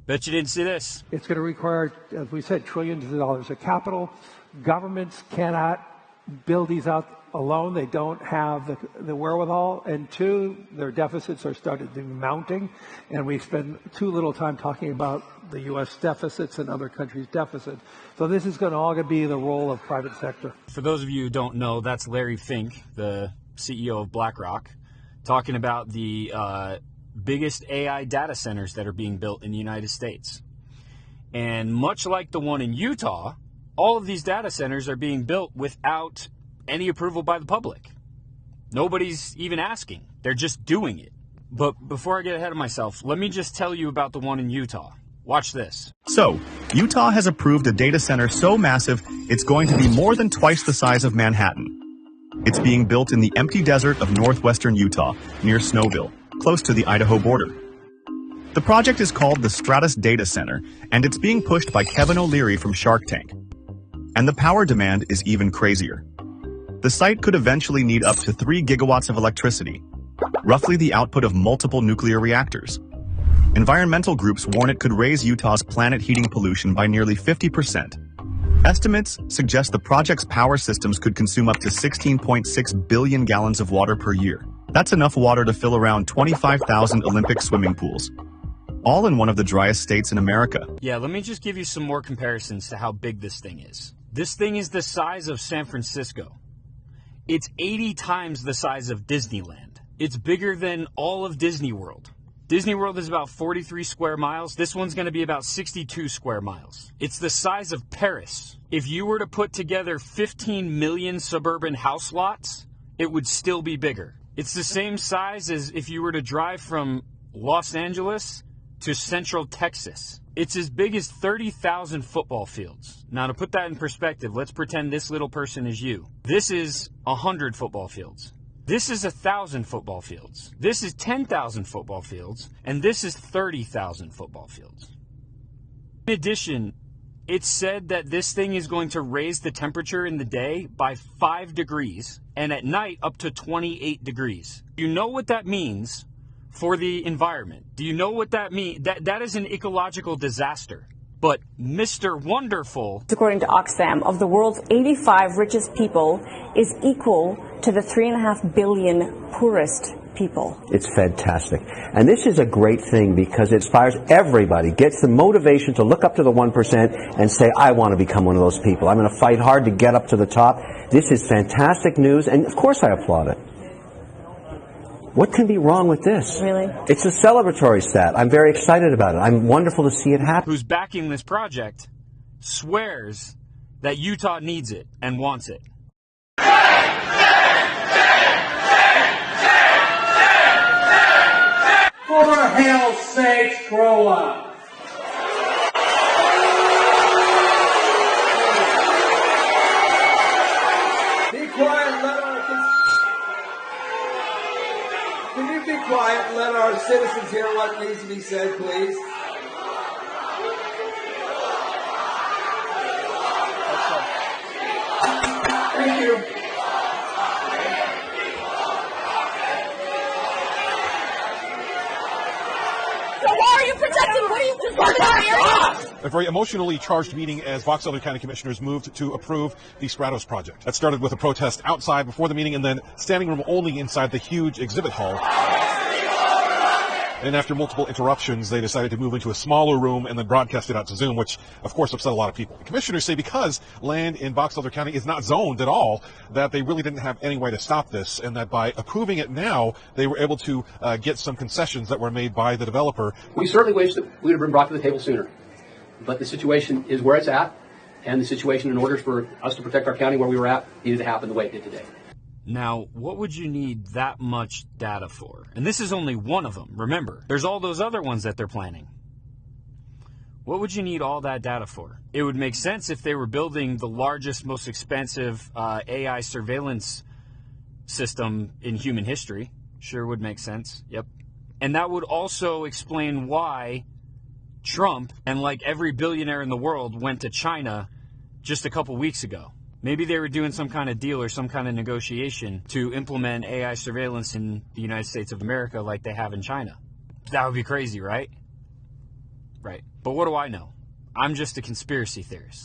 Bet you didn't see this. It's going to require, as we said, trillions of dollars of capital. Governments cannot build these out alone. They don't have the wherewithal. And two, their deficits are starting to be mounting. And we spend too little time talking about the U.S. deficits and other countries' deficits. So this is going to all be the role of private sector. For those of you who don't know, that's Larry Fink, the CEO of BlackRock, talking about the biggest AI data centers that are being built in the United States. And much like the one in Utah, all of these data centers are being built without any approval by the public. Nobody's even asking. They're just doing it. But before I get ahead of myself, let me just tell you about the one in Utah. Watch this. So, Utah has approved a data center so massive, it's going to be more than twice the size of Manhattan. It's being built in the empty desert of northwestern Utah, near Snowville, close to the Idaho border. The project is called the Stratus Data Center, and it's being pushed by Kevin O'Leary from Shark Tank. And the power demand is even crazier. The site could eventually need up to 3 gigawatts of electricity, roughly the output of multiple nuclear reactors. Environmental groups warn it could raise Utah's planet heating pollution by nearly 50%. Estimates suggest the project's power systems could consume up to 16.6 billion gallons of water per year. That's enough water to fill around 25,000 Olympic swimming pools, all in one of the driest states in America. Yeah, let me just give you some more comparisons to how big this thing is. This thing is the size of San Francisco. It's 80 times the size of Disneyland. It's bigger than all of Disney World. Disney World is about 43 square miles. This one's going to be about 62 square miles. It's the size of Paris. If you were to put together 15 million suburban house lots, it would still be bigger. It's the same size as if you were to drive from Los Angeles to Central Texas. It's as big as 30,000 football fields. Now, to put that in perspective, let's pretend this little person is you. This is 100 football fields. This is 1,000 football fields. This is 10,000 football fields. And this is 30,000 football fields. In addition, it's said that this thing is going to raise the temperature in the day by 5 degrees and at night up to 28 degrees. You know what that means for the environment? Do you know what that means? That is an ecological disaster. But Mr. Wonderful, according to Oxfam, of the world's 85 richest people is equal to the 3.5 billion poorest people. It's fantastic. And this is a great thing because it inspires everybody, gets the motivation to look up to the 1% and say, I want to become one of those people. I'm going to fight hard to get up to the top. This is fantastic news, and of course I applaud it. What can be wrong with this? Really? It's a celebratory stat. I'm very excited about it. I'm wonderful to see it happen. who's backing this project, swears that Utah needs it and wants it. For hell's sakes, grow up. Be quiet, Can you be quiet and let our citizens hear what needs to be said, please? Thank you. A very emotionally charged meeting as Box Elder County Commissioners moved to approve the Stratos project. That started with a protest outside before the meeting and then standing room only inside the huge exhibit hall. And after multiple interruptions, they decided to move into a smaller room and then broadcast it out to Zoom, which of course upset a lot of people. The commissioners say because land in Box Elder County is not zoned at all, that they really didn't have any way to stop this, and that by approving it now, they were able to get some concessions that were made by the developer. We certainly wish that we would have been brought to the table sooner, but the situation is where it's at, and the situation, in order for us to protect our county where we were at, needed to happen the way it did today. Now, what would you need that much data for? And this is only one of them. Remember, there's all those other ones that they're planning. What would you need all that data for? It would make sense if they were building the largest, most expensive AI surveillance system in human history. Sure would make sense. Yep. And that would also explain why Trump and like every billionaire in the world went to China just a couple weeks ago. Maybe they were doing some kind of deal or some kind of negotiation to implement AI surveillance in the United States of America like they have in China. That would be crazy, right? right? But what do I know? I'm just a conspiracy theorist.